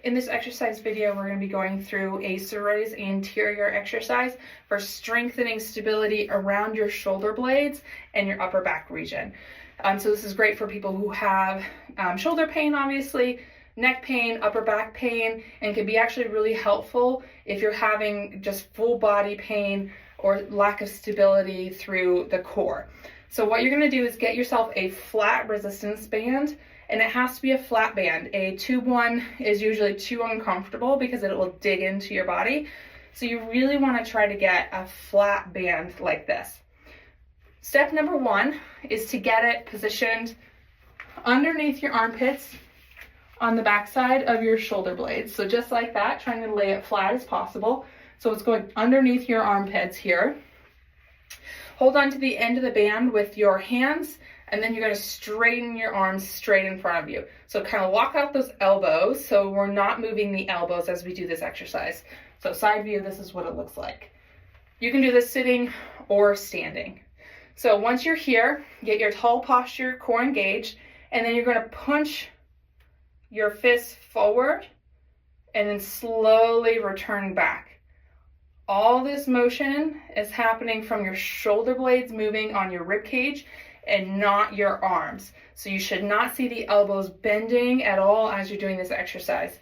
In this exercise video, we're going to be going through a serratus anterior exercise for strengthening stability around your shoulder blades and your upper back region. So this is great for people who have shoulder pain, obviously, neck pain, upper back pain, and can be actually really helpful if you're having just full body pain or lack of stability through the core. So what you're going to do is get yourself a flat resistance band, and it has to be a flat band. A tube one is usually too uncomfortable because it will dig into your body. So you really want to try to get a flat band like this. Step number one is to get it positioned underneath your armpits on the backside of your shoulder blades. So just like that, trying to lay it flat as possible. So it's going underneath your armpits here. Hold on to the end of the band with your hands, and then you're going to straighten your arms straight in front of you. So kind of walk out those elbows so we're not moving the elbows as we do this exercise. So side view, this is what it looks like. You can do this sitting or standing. So once you're here, get your tall posture, core engaged, and then you're going to punch your fists forward and then slowly return back. All this motion is happening from your shoulder blades moving on your rib cage and not your arms. So you should not see the elbows bending at all as you're doing this exercise.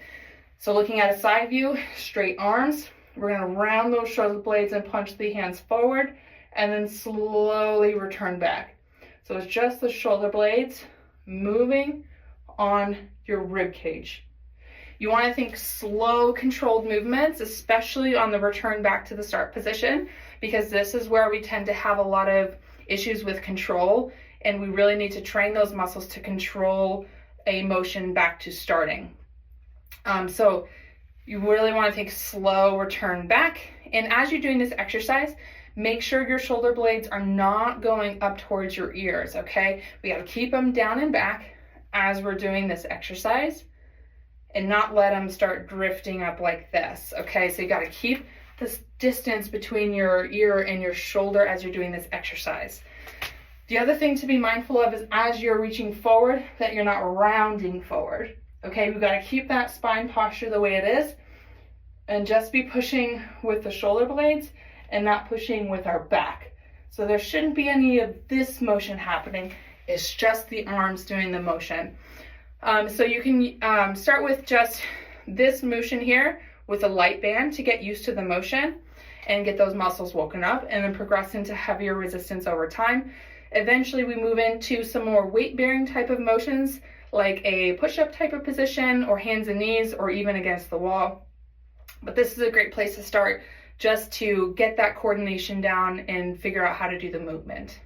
So looking at a side view, straight arms, we're going to round those shoulder blades and punch the hands forward and then slowly return back. So it's just the shoulder blades moving on your rib cage. You want to think slow, controlled movements, especially on the return back to the start position, because this is where we tend to have a lot of issues with control, and we really need to train those muscles to control a motion back to starting. So you really want to take slow return back, and as you're doing this exercise, make sure your shoulder blades are not going up towards your ears, okay? We got to keep them down and back as we're doing this exercise and not let them start drifting up like this, okay? So you got to keep this distance between your ear and your shoulder as you're doing this exercise. The other thing to be mindful of is as you're reaching forward, that you're not rounding forward, okay? We've got to keep that spine posture the way it is and just be pushing with the shoulder blades and not pushing with our back. So there shouldn't be any of this motion happening. It's just the arms doing the motion. So you can start with just this motion here with a light band to get used to the motion and get those muscles woken up, and then progress into heavier resistance over time. Eventually we move into some more weight-bearing type of motions, like a push-up type of position or hands and knees or even against the wall. But this is a great place to start just to get that coordination down and figure out how to do the movement.